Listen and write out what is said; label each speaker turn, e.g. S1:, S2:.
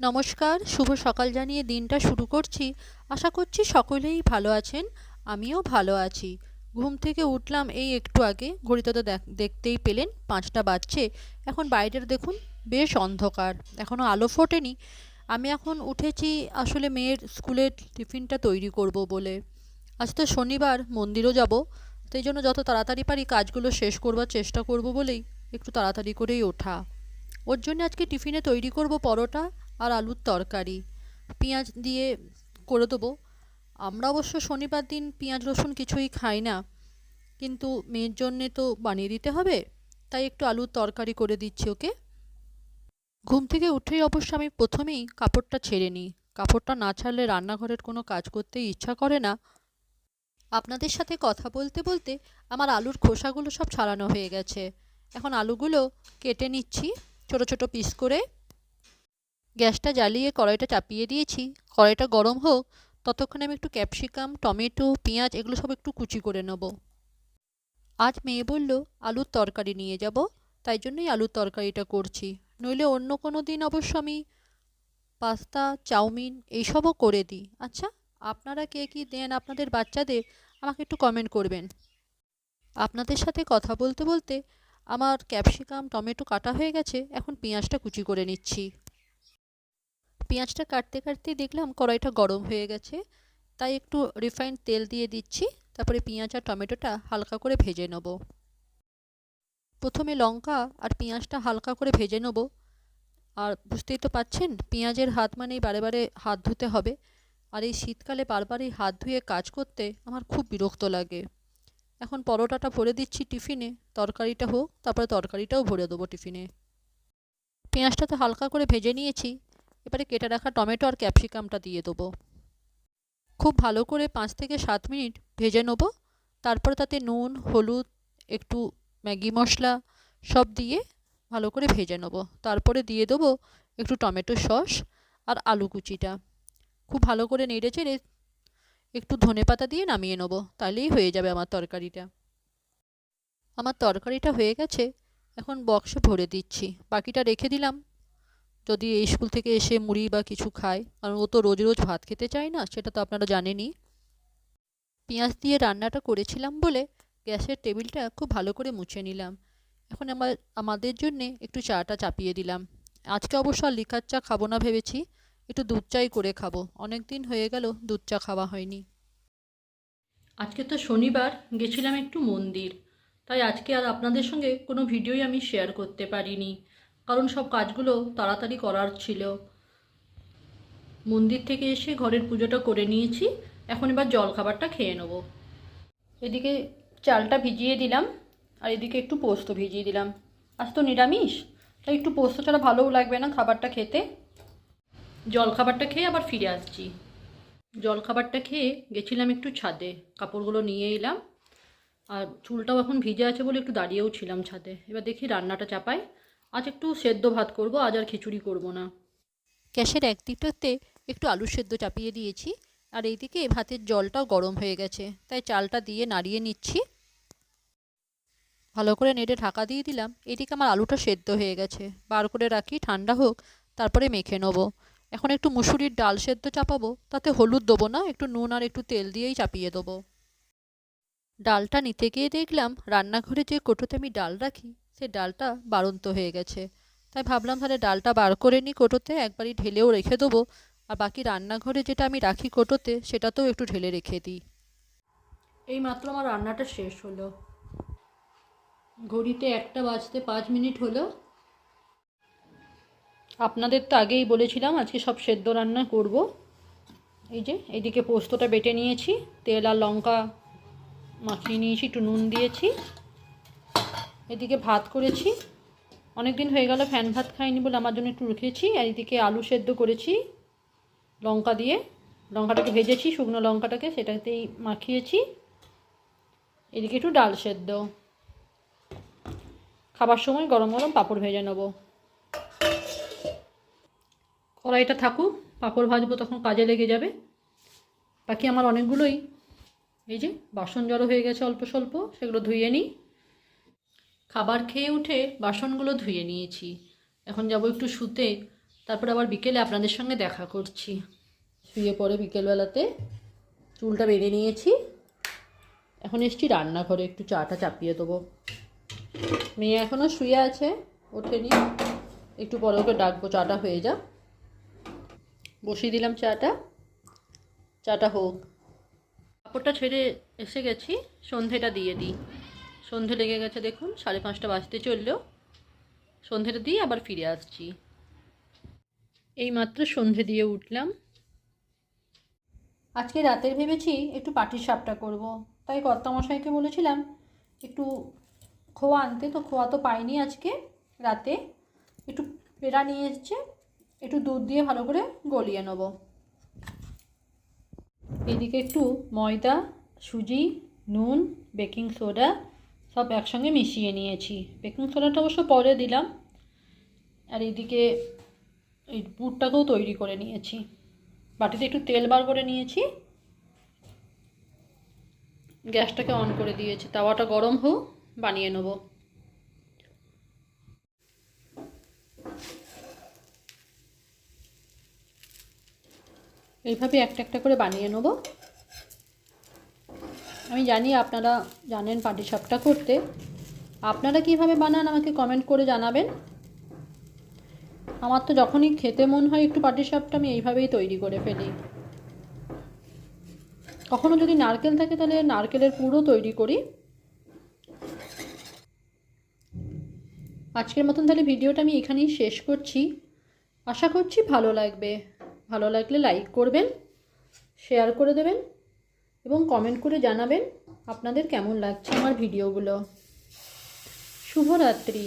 S1: নমস্কার, শুভ সকাল জানিয়ে দিনটা শুরু করছি। আশা করছি সকলেই ভালো আছেন। আমিও ভালো আছি। ঘুম থেকে উঠলাম এই একটু আগে। ঘড়িতে তো দেখতেই পেলেন ৫টা বাজছে। এখন বাইরের দেখুন বেশ অন্ধকার, এখনও আলো ফোটেনি। আমি এখন উঠেছি আসলে মেয়ের স্কুলের টিফিনটা তৈরি করব বলে। আজ তো শনিবার, মন্দিরও যাব। সেই জন্য যত তাড়াতাড়ি পারি কাজগুলো শেষ করবার চেষ্টা করব বলেই একটু তাড়াতাড়ি করেই ওঠা। ওর জন্য আজকে টিফিনে তৈরি করব পরোটা আর আলুর তরকারি, পেঁয়াজ দিয়ে করে দেবো। আমরা অবশ্য শনিবার দিন পেঁয়াজ রসুন কিছুই খাই না, কিন্তু মেয়ের জন্যে তো বানিয়ে দিতে হবে, তাই একটু আলুর তরকারি করে দিচ্ছি ওকে। ঘুম থেকে উঠেই অবশ্য আমি প্রথমেই কাপড়টা ছেড়ে নিই। কাপড়টা না ছাড়লে রান্নাঘরের কোনো কাজ করতেই ইচ্ছা করে না। আপনাদের সাথে কথা বলতে বলতে আমার আলুর খোসাগুলো সব ছাড়ানো হয়ে গেছে। এখন আলুগুলো কেটে নিচ্ছি ছোট ছোট পিস করে। গ্যাসটা জ্বালিয়ে কড়াইটা চাপিয়ে দিয়েছি। কড়াইটা গরম হোক, ততক্ষণে আমি একটু ক্যাপসিকাম, টমেটো, পেঁয়াজ এগুলো সব একটু কুচি করে নেব। আজ মেয়ে বলল আলুর তরকারি নিয়ে যাব, তাই জন্যই আলুর তরকারিটা করছি। নইলে অন্য কোনো দিন অবশ্য আমি পাস্তা, চাউমিন এইসবও করে দিই। আচ্ছা, আপনারা কে কী দেন আপনাদের বাচ্চাদের আমাকে একটু কমেন্ট করবেন। আপনাদের সাথে কথা বলতে বলতে আমার ক্যাপসিকাম, টমেটো কাটা হয়ে গেছে। এখন পেঁয়াজটা কুচি করে নিচ্ছি। পেঁয়াজটা কাটতে কাটতেই দেখলাম কড়াইটা গরম হয়ে গেছে, তাই একটু রিফাইন্ড তেল দিয়ে দিচ্ছি। তারপরে পেঁয়াজ আর টমেটোটা হালকা করে ভেজে নেব। প্রথমে লঙ্কা আর পেঁয়াজটা হালকা করে ভেজে নেব। আর বুঝতেই তো পাচ্ছেন, পেঁয়াজের হাত মানেই বারে বারে হাত ধুতে হবে। আর এই শীতকালে বারবার এই হাত ধুয়ে কাজ করতে আমার খুব বিরক্ত লাগে। এখন পরোটাটা ভরে দিচ্ছি টিফিনে, তরকারিটা হোক, তারপরে তরকারিটাও ভরে দেবো টিফিনে। পেঁয়াজটা তো হালকা করে ভেজে নিয়েছি। এবারে কেটে রাখা টমেটো আর ক্যাপসিকামটা দিয়ে দেবো। খুব ভালো করে 5 থেকে 7 মিনিট ভেজে নেব। তারপর তাতে নুন, হলুদ, একটু ম্যাগি মশলা সব দিয়ে ভালো করে ভেজে নেব। তারপরে দিয়ে দেবো একটু টমেটো সস আর আলু কুচিটা। খুব ভালো করে নেড়ে চেড়ে একটু ধনেপাতা দিয়ে নামিয়ে নেব, তাহলেই হয়ে যাবে আমার তরকারিটা। আমার তরকারিটা হয়ে গেছে। এখন বক্সে ভরে দিচ্ছি, বাকিটা রেখে দিলাম যদি এই স্কুল থেকে এসে মুড়ি বা কিছু খায়, কারণ ও তো রোজ রোজ ভাত খেতে চায় না, সেটা তো আপনারা জানেনই। পেঁয়াজ দিয়ে রান্নাটা করেছিলাম বলে গ্যাসের টেবিলটা খুব ভালো করে মুছে নিলাম। এখন আমাদের জন্যে একটু চাটা চাপিয়ে দিলাম। আজকে অবশ্য আর লিকার চা খাবো না ভেবেছি, একটু দুধ চাই করে খাবো। অনেক দিন হয়ে গেল দুধ চা খাওয়া হয়নি। আজকে তো শনিবার, গেছিলাম একটু মন্দির, তাই আজকে আর আপনাদের সঙ্গে কোনো ভিডিওই আমি শেয়ার করতে পারিনি, কারণ সব কাজগুলো তাড়াতাড়ি করার ছিল। মন্দির থেকে এসে ঘরের পুজোটা করে নিয়েছি। এখন এবার জলখাবারটা খেয়ে নেব। এদিকে চালটা ভিজিয়ে দিলাম, আর এদিকে একটু পোস্ত ভিজিয়ে দিলাম। আজ তো নিরামিষ, তাই একটু পোস্ত ছাড়া ভালোও লাগবে না খাবারটা খেতে। জলখাবারটা খেয়ে আবার ফিরে আসছি। জলখাবারটা খেয়ে গেছিলাম একটু ছাদে, কাপড়গুলো নিয়ে এলাম। আর চুলটাও এখন ভিজে আছে বলে একটু দাঁড়িয়েও ছিলাম ছাদে। এবার দেখি রান্নাটা চাপাই। আজ একটু সেদ্ধ ভাত করব, আজ আর খিচুড়ি করব না। গ্যাসের একদিকটাতে একটু আলু সেদ্ধ চাপিয়ে দিয়েছি, আর এইদিকে ভাতের জলটাও গরম হয়ে গেছে, তাই চালটা দিয়ে নাড়িয়ে নিচ্ছি। ভালো করে নেড়ে ঢাকা দিয়ে দিলাম। এদিকে আমার আলুটা সেদ্ধ হয়ে গেছে, বার করে রাখি ঠান্ডা হোক, তারপরে মেখে নেব। এখন একটু মুসুরির ডাল সেদ্ধ চাপাবো, তাতে হলুদ দেবো না, একটু নুন আর একটু তেল দিয়েই চাপিয়ে দেবো। ডালটা নিতে গিয়ে দেখলাম রান্নাঘরে যে কোটোতে আমি ডাল রাখি, সে ডালটা বাড়ন্ত হয়ে গেছে। তাই ভাবলাম তাহলে ডালটা বার করে নিই কোটোতে, একবারই ঢেলেও রেখে দেবো। আর বাকি রান্নাঘরে যেটা আমি রাখি কোটোতে, সেটাতেও একটু ঢেলে রেখে দিই। এই মাত্র আমার রান্নাটা শেষ হলো। ঘড়িতে 1টা বাজতে 5 মিনিট হলো। আপনাদের তো আগেই বলেছিলাম আজকে সব সেদ্ধ রান্না করব। এই যে এইদিকে পোস্তটা বেটে নিয়েছি, তেল আর লঙ্কা মাখিয়ে নিয়েছি, একটু নুন দিয়েছি। এদিকে ভাত করেছি, অনেক দিন হয়ে গেল ফ্যান ভাত খাইনি বলে আমার জন্য একটু রেখেছি। আর এদিকে আলু সেদ্ধ করেছি লঙ্কা দিয়ে, লঙ্কাটাকে ভেজেছি, শুকনো লঙ্কাটাকে সেটাতেই মাখিয়েছি। এদিকে একটু ডাল সেদ্ধ। খাবার সময় গরম গরম পাঁপড় ভেজে নেব। কড়াইটা থাকুক, পাঁপড় ভাজবো, তখন কাজে লেগে যাবে। বাকি আমার অনেকগুলোই এই যে বাসন জড়ো হয়ে গেছে অল্প স্বল্প, সেগুলো ধুয়ে নিই। খাবার খেয়ে উঠে বাসনগুলো ধুয়ে নিয়েছি। এখন যাব একটু শুতে। তারপর আবার বিকেলে আপনাদের সঙ্গে দেখা করছি। শুয়ে পড়ে বিকেলবেলাতে চুলটা বেঁধে নিয়েছি। এখন এসছি রান্নাঘরে, একটু চাটা চাপিয়ে দেবো। মেয়ে এখনও শুয়ে আছে, ওঠেনি। একটু পরে ওকে ডাকবো, চাটা হয়ে যাক। বসিয়ে দিলাম চাটা হোক। কাপড়টা ছেড়ে এসে গেছি, সন্ধেটা দিয়ে দিই। সন্ধে লেগে গেছে দেখুন, 5:30 বাজতে চললেও। সন্ধেটা দিয়ে আবার ফিরে আসছি। এইমাত্র সন্ধে দিয়ে উঠলাম। আজকে রাতের ভেবেছি একটু পাটিসাপটা করব, তাই কর্তামশাইকে বলেছিলাম একটু খোয়া আনতে। তো খোয়া তো পাইনি আজকে রাতে। একটু পেড়া নিয়ে এসছে, একটু দুধ দিয়ে ভালো করে গলিয়ে নেব। এদিকে একটু ময়দা, সুজি, নুন, বেকিং সোডা সব একসঙ্গে মিশিয়ে নিয়েছি। বেকিং সোডাটা অবশ্য পরে দিলাম। আর এদিকে এই পুরটাকেও তৈরি করে নিয়েছি। বাটিতে একটু তেল বার করে নিয়েছি। গ্যাসটাকে অন করে দিয়েছি, তাওয়াটা গরম হোক, বানিয়ে নেব। এইভাবে একটা একটা করে বানিয়ে নেব। আমি জানি আপনারা জানেন পাটিসাপটা করতে। আপনারা কিভাবে বানান আমাকে কমেন্ট করে জানাবেন। আমার তো যখনই খেতে মন হয় একটু পাটিসাপটা, আমি এইভাবেই তৈরি করে ফেলি। কখনো যদি নারকেল থাকে তাহলে নারকেলের পুরও তৈরি করি। আজকের মতন তাহলে ভিডিওটা আমি এখানেই শেষ করছি। আশা করছি ভালো লাগবে। ভালো লাগলে লাইক করবেন, শেয়ার করে দেবেন এবং কমেন্ট করে জানাবেন আপনাদের কেমন লাগছে আমার ভিডিওগুলো। শুভরাত্রি।